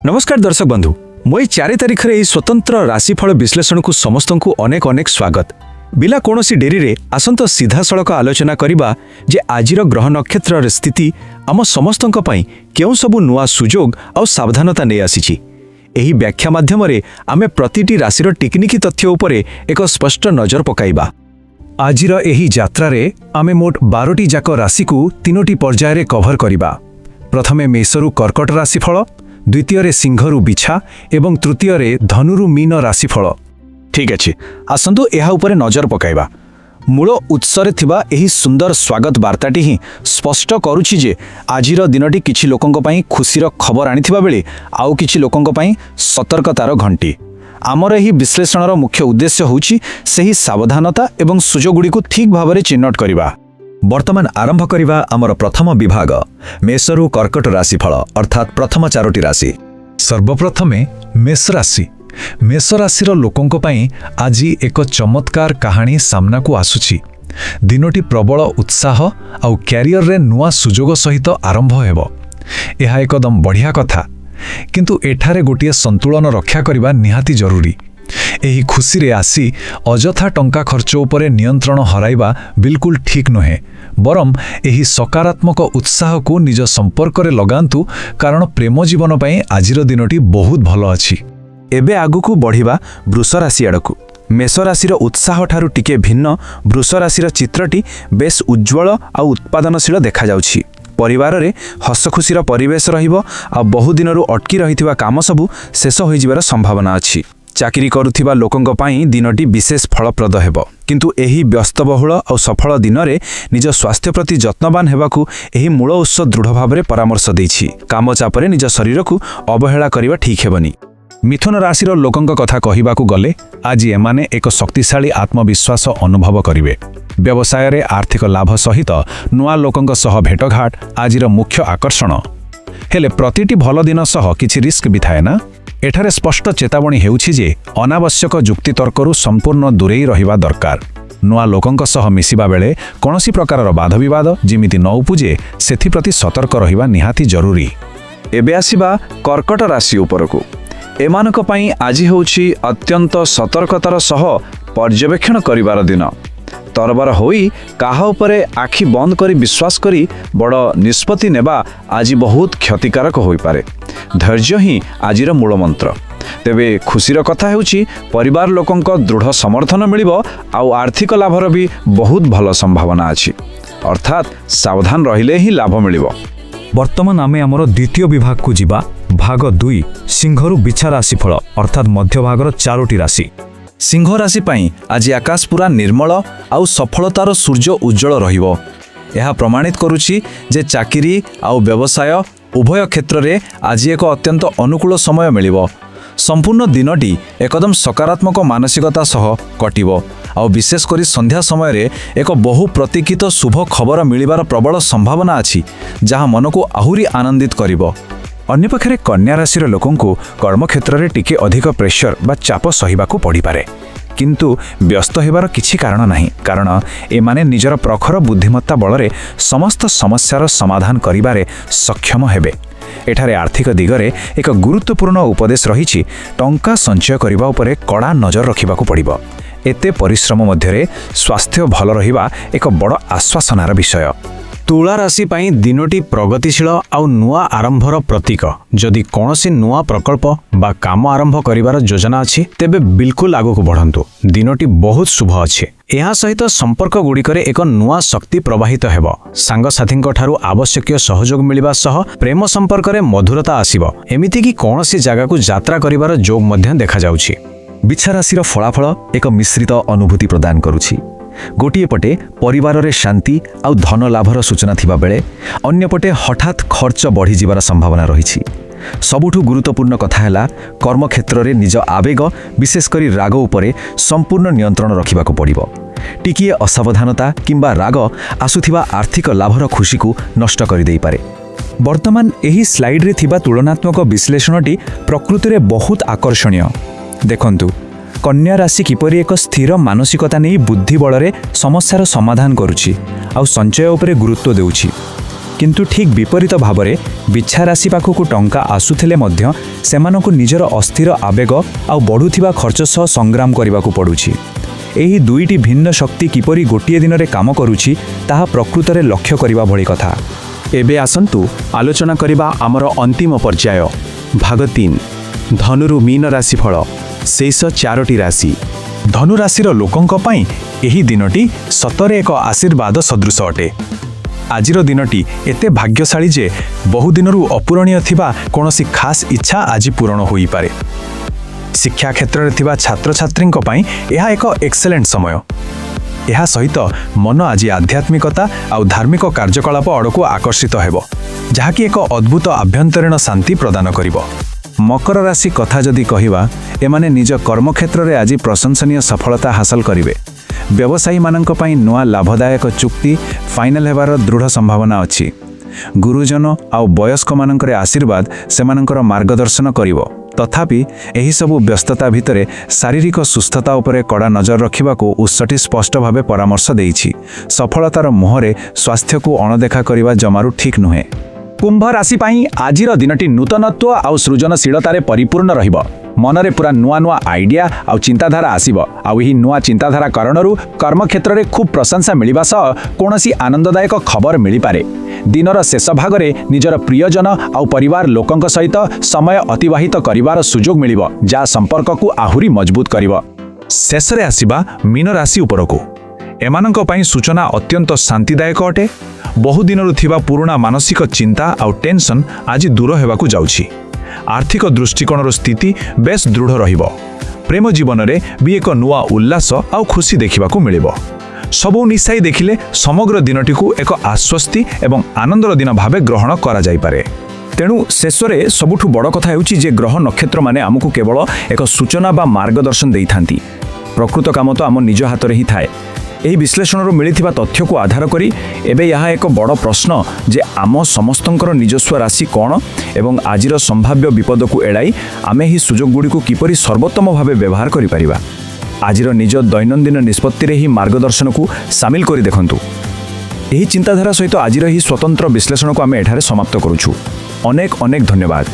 नमस्कार दर्शक बंधु मई 4 तारिख रे स्वतंत्र राशिफल विश्लेषण को समस्त को अनेक अनेक स्वागत। बिना कोनोसी डेरी रे आसंत सीधा सड़क आलोचना करिबा जे आजिर ग्रह नक्षत्र स्थिति आम समस्तंक पई केउ सबु नुआ सुजोग आ सावधानता नै आसीछि। एही व्याख्या माध्यम रे आमे प्रतिटी राशिर टेक्निकी तथ्य उपरे एक स्पष्ट नजर पकाइबा। आजिर एही यात्रा रे आमे मोट 12टी जाक राशि को 3टी पर्याय रे कभर करिबा। प्रथमे मेषरु कर्कट राशिफल, द्वितीय सिंहरु बिछा एवं तृतीय धनुरु मीन राशिफल। ठीक अछि, आसंतु एहा उपरे नजर पकाइबा। मूल उत्सरे थिबा एही सुंदर स्वागत वार्ताटी ही स्पष्ट करूछि जे आजिर दिनटी किछि लोकंक पई खुशीर खबर आनिथिबा बेले आउ किछि लोकंक पई सतर्कतार घंटी। आमर एही विश्लेषणर मुख्य उद्देश्य होछि सेही सावधानता एवं सुजोगुडी को ठीक भाबरे चिन्हट करिबा। वर्तमान आरंभ करिबा आमर प्रथम विभाग मेषरु कर्कट राशिफल अर्थात प्रथम 4टी राशि। सर्वप्रथमे मेष राशि। मेष राशिर लोकंक पई आजी एक चमत्कार कहानी सामना को आसुछि। दिनटी प्रबल उत्साह आउ क्यारियर रे नुआ सुजोग सहित आरंभ हेबो। एहा एकदम बढ़िया कथा, किंतु एठारे गोटिए संतुलन रक्षा करिबा निहाती जरूरी। एही खुशी रे आसी अजथा टंका खर्च उपरे नियंत्रण हराइबा बिल्कुल ठीक नहे, बरम एही सकारात्मक उत्साह को निज संपर्क रे लगांतु, कारण प्रेम जीवन पई आजिर दिनटी बहुत भलो अछि। एबे आगु को बढ़िबा वृष राशि आडकु। मेष राशिर उत्साह ठारू टिके भिन्न वृष राशिर चित्रटी बेस उज्जवल आ उत्पादनशील देखा जाउछि। परिवार रे हस खुशीर परिवेश रहिबो आ बहु दिनरु अटकी रहिथिबा काम सबु शेष होई जिबार संभावना अछि। चाकरी करुथिबा लोकंक पई दिनटी विशेष फलप्रद हेबो, किंतु एही व्यस्तबहुल और सफल दिन रे निज स्वास्थ्य प्रति जत्नवान हेबाकू एही मूल उत्स दृढ़ भावरे परामर्श दैछि। काम चापरे निज शरीर को अवहेला करिबा ठीक हेबनी। मिथुन राशिर लोकंक कथा कहिबाकू गले आज एमाने एक शक्तिशाली आत्मविश्वास अनुभव करिवे। व्यवसाय रे आर्थिक लाभ सहित नुआ लोकंक सह भेटघाट आजिर मुख्य आकर्षण। हेले प्रतिटी भल दिन सह किछि रिस्क भी थाए ना। एठारे स्पष्ट चेतावनी हेउछि जे अनावश्यक जुक्ति तर्करु संपूर्ण दूरेई रहिबा दरकार। नुआ लोकंक सह मिसिबा बेले कोनोसी प्रकारर बाध विवाद जिमिति न उपुजे सेथि प्रति सतर्क रहिबा निहाती जरूरी। एबे आसीबा कर्कट राशि उपरकू। एमानक पई आजि होछि अत्यंत सतर्कतार सह पर्यवेक्षण करिबार दिन। तरबर होई काहा उपरे आखि बंद करी विश्वास करी बड़ निष्पत्ति नेबा आज बहुत क्षतिकारक होई पारे। धैर्य ही आजिर मूल मंत्र। तेबे खुशीर कथा हेउछि परिवार लोकंक दृढ़ समर्थन मिलिबो आउ आर्थिक लाभर भी बहुत भल संभावना अछि, अर्थात सावधान रहिले ही लाभ मिलिबो। वर्तमान आमे हमर द्वितीय विभाग को जिबा। भाग 2 सिंहरु बिछा राशिफल अर्थात मध्य भागर 4टी राशि। सिंह राशि पई आज आकाश पूरा निर्मल आउ सफलतार सूर्य उज्जवल रहिबो। यह प्रमाणित करुछि जे चाकरी आउ व्यवसाय उभय क्षेत्र रे आज एक अत्यंत अनुकूल समय मिलिबो। संपूर्ण दिनटी एकदम सकारात्मक मानसिकता सह कटिबो आउ विशेष करी संध्या समय रे एक बहु प्रतीक्षित शुभ खबर मिलिबार प्रबल संभावना अछि, जहाँ मन को आहुरी आनंदित करिबो। अन्य पक्षरे कन्या राशिर लोकंकु कर्म क्षेत्र रे टिके अधिक प्रेशर बा चाप सहिबाकू पड़ी पारे, किंतु व्यस्त हेबार किछि कारण नाही, कारण एमाने निजर प्रखर बुद्धिमत्ता बलरे समस्त समस्यार समाधान करिबारे सक्षम हेबे। एठारे आर्थिक दिगरे एक गुरुत्वपूर्ण उपदेश रहिछि, टंका संचय करिबा उपरे कड़ा नजर रखिबाकू पड़िबो। एते परिश्रम मध्यरे स्वास्थ्य भल रहिबा एक बड़ आश्वासनार विषय। तुला राशि पई दिनटी प्रगतिशील आउ नुआ आरंभर प्रतीक। जदि कौनसी नुआ प्रकल्प बा काम आरंभ करिवार योजना अछि तेबे बिल्कुल आगु को बढ़ंतु। दिनटी बहुत शुभ अछि। एहा सहित संपर्क गुड़िकरे एक नुआ शक्ति प्रवाहित हेबो। सांग साथींक ठारू आवश्यक सहयोग मिलिबा सह प्रेम संपर्क रे मधुरता आसीबो। एमिति कि कौनसी जागा को यात्रा करिवार जोग मध्य देखा जाउछि। बिछा राशिर फलाफल एक मिश्रित अनुभूति प्रदान करुछि। गोटिए पटे परिवार रे शांति आउ धन लाभर सूचना थिबा बेले अन्य पटे हठात खर्च बढ़ी जिबार संभावना रहिछि। सबुठु गुरुत्वपूर्ण कथा हैला कर्म क्षेत्र रे निज आवेग विशेष करी राग उपरे संपूर्ण नियंत्रण रखिबाकू पड़िबो। टिकिए असावधानता किंबा राग आसुथिबा आर्थिक लाभर खुशी को नष्ट करि देई पारे। वर्तमान एही स्लाइड रे थिबा तुलनात्मक विश्लेषणटी प्रकृति रे बहुत आकर्षणीय। देखंतु कन्या राशि किपरि एक स्थिर मानसिकता नहीं बुद्धि बल रे समस्यार समाधान करुछि आउ संचय उपरे गुरुत्व देउछि। କିନ୍ତୁ ଠିକ୍ ବିପରୀତ ଭାବରେ ବିଛା ରାଶି ପାଖକୁ ଟଙ୍କା ଆସୁଥିଲେ ମଧ୍ୟ ସେମାନଙ୍କୁ ନିଜର ଅସ୍ଥିର ଆବେଗ ଆଉ ବଢ଼ୁଥିବା ଖର୍ଚ୍ଚ ସହ ସଂଗ୍ରାମ କରିବାକୁ ପଡ଼ୁଛି। ଏହି ଦୁଇଟି ଭିନ୍ନ ଶକ୍ତି କିପରି ଗୋଟିଏ ଦିନରେ କାମ କରୁଛି ତାହା ପ୍ରକୃତରେ ଲକ୍ଷ୍ୟ କରିବା ଭଳି କଥା। ଏବେ ଆସନ୍ତୁ ଆଲୋଚନା କରିବା ଆମର ଅନ୍ତିମ ପର୍ଯ୍ୟାୟ ଭାଗ 3 ଧନୁରୁ ମୀନ ରାଶିଫଳ ଶେଷ 4ଟି ରାଶି। ଧନୁରାଶିର ଲୋକଙ୍କ ପାଇଁ ଏହି ଦିନଟି ସତରେ ଏକ ଆଶୀର୍ବାଦ ସଦୃଶ ଅଟେ। ଆଜିର ଦିନଟି ଏତେ ଭାଗ୍ୟଶାଳୀ ଯେ ବହୁ ଦିନରୁ ଅପୂରଣୀୟ ଥିବା କୌଣସି ଖାସ୍ ଇଚ୍ଛା ଆଜି ପୂରଣ ହୋଇପାରେ। ଶିକ୍ଷା କ୍ଷେତ୍ରରେ ଥିବା ଛାତ୍ରଛାତ୍ରୀଙ୍କ ପାଇଁ ଏହା ଏକ ଏକ୍ସେଲେଣ୍ଟ ସମୟ। ଏହା ସହିତ ମନ ଆଜି ଆଧ୍ୟାତ୍ମିକତା ଆଉ ଧାର୍ମିକ କାର୍ଯ୍ୟକଳାପ ଆଡ଼କୁ ଆକର୍ଷିତ ହେବ, ଯାହାକି ଏକ ଅଦ୍ଭୁତ ଆଭ୍ୟନ୍ତରୀଣ ଶାନ୍ତି ପ୍ରଦାନ କରିବ। ମକର ରାଶି କଥା ଯଦି କହିବା, ଏମାନେ ନିଜ କର୍ମକ୍ଷେତ୍ରରେ ଆଜି ପ୍ରଶଂସନୀୟ ସଫଳତା ହାସଲ କରିବେ। ବ୍ୟବସାୟୀମାନଙ୍କ ପାଇଁ ନୂଆ ଲାଭଦାୟକ ଚୁକ୍ତି ଫାଇନାଲ ହେବାର ଦୃଢ଼ ସମ୍ଭାବନା ଅଛି। ଗୁରୁଜନ ଆଉ ବୟସ୍କମାନଙ୍କର ଆଶୀର୍ବାଦ ସେମାନଙ୍କର ମାର୍ଗଦର୍ଶନ କରିବ। ତଥାପି ଏହିସବୁ ବ୍ୟସ୍ତତା ଭିତରେ ଶାରୀରିକ ସୁସ୍ଥତା ଉପରେ କଡ଼ା ନଜର ରଖିବାକୁ ଉତ୍ସଟି ସ୍ପଷ୍ଟ ଭାବେ ପରାମର୍ଶ ଦେଇଛି। ସଫଳତାର ମୁହଁରେ ସ୍ୱାସ୍ଥ୍ୟକୁ ଅଣଦେଖା କରିବା ଜମାରୁ ଠିକ୍ ନୁହେଁ। କୁମ୍ଭ ରାଶି ପାଇଁ ଆଜିର ଦିନଟି ନୂତନତ୍ୱ ଆଉ ସୃଜନଶୀଳତାରେ ପରିପୂର୍ଣ୍ଣ ରହିବ। ମନରେ ପୁରା ନୂଆ ନୂଆ ଆଇଡିଆ ଆଉ ଚିନ୍ତାଧାରା ଆସିବ। ଆଉ ଏହି ନୂଆ ଚିନ୍ତାଧାରା କାରଣରୁ କର୍ମକ୍ଷେତ୍ରରେ ଖୁବ୍ ପ୍ରଶଂସା ମିଳିବା ସହ କୌଣସି ଆନନ୍ଦଦାୟକ ଖବର ମିଳିପାରେ। ଦିନର ଶେଷ ଭାଗରେ ନିଜର ପ୍ରିୟଜନ ଆଉ ପରିବାର ଲୋକଙ୍କ ସହିତ ସମୟ ଅତିବାହିତ କରିବାର ସୁଯୋଗ ମିଳିବ, ଯାହା ସମ୍ପର୍କକୁ ଆହୁରି ମଜବୁତ କରିବ। ଶେଷରେ ଆସିବା ମୀନ ରାଶି ଉପରକୁ। ଏମାନଙ୍କ ପାଇଁ ସୂଚନା ଅତ୍ୟନ୍ତ ଶାନ୍ତିଦାୟକ ଅଟେ। ବହୁ ଦିନରୁ ଥିବା ପୁରୁଣା ମାନସିକ ଚିନ୍ତା ଆଉ ଟେନସନ୍ ଆଜି ଦୂର ହେବାକୁ ଯାଉଛି। ଆର୍ଥିକ ଦୃଷ୍ଟିକୋଣର ସ୍ଥିତି ବେଶ୍ ଦୃଢ଼ ରହିବ। ପ୍ରେମ ଜୀବନରେ ବି ଏକ ନୂଆ ଉଲ୍ଲାସ ଆଉ ଖୁସି ଦେଖିବାକୁ ମିଳିବ। ସବୁ ମିଶାଇ ଦେଖିଲେ ସମଗ୍ର ଦିନଟିକୁ ଏକ ଆଶ୍ୱସ୍ତି ଏବଂ ଆନନ୍ଦର ଦିନ ଭାବେ ଗ୍ରହଣ କରାଯାଇପାରେ। ତେଣୁ ଶେଷରେ ସବୁଠୁ ବଡ଼ କଥା ହେଉଛି ଯେ ଗ୍ରହ ନକ୍ଷତ୍ରମାନେ ଆମକୁ କେବଳ ଏକ ସୂଚନା ବା ମାର୍ଗଦର୍ଶନ ଦେଇଥାନ୍ତି। ପ୍ରକୃତ କାମ ତ ଆମ ନିଜ ହାତରେ ହିଁ ଥାଏ। ଏହି ବିଶ୍ଳେଷଣରୁ ମିଳିଥିବା ତଥ୍ୟକୁ ଆଧାର କରି ଏବେ ଏହା ଏକ ବଡ଼ ପ୍ରଶ୍ନ ଯେ ଆମ ସମସ୍ତଙ୍କର ନିଜସ୍ୱ ରାଶି କ'ଣ ଏବଂ ଆଜିର ସମ୍ଭାବ୍ୟ ବିପଦକୁ ଏଡ଼ାଇ ଆମେ ଏହି ସୁଯୋଗଗୁଡ଼ିକୁ କିପରି ସର୍ବୋତ୍ତମ ଭାବେ ବ୍ୟବହାର କରିପାରିବା। ଆଜିର ନିଜ ଦୈନନ୍ଦିନ ନିଷ୍ପତ୍ତିରେ ଏହି ମାର୍ଗଦର୍ଶନକୁ ସାମିଲ କରି ଦେଖନ୍ତୁ। ଏହି ଚିନ୍ତାଧାରା ସହିତ ଆଜିର ଏହି ସ୍ୱତନ୍ତ୍ର ବିଶ୍ଳେଷଣକୁ ଆମେ ଏଠାରେ ସମାପ୍ତ କରୁଛୁ। ଅନେକ ଅନେକ ଧନ୍ୟବାଦ।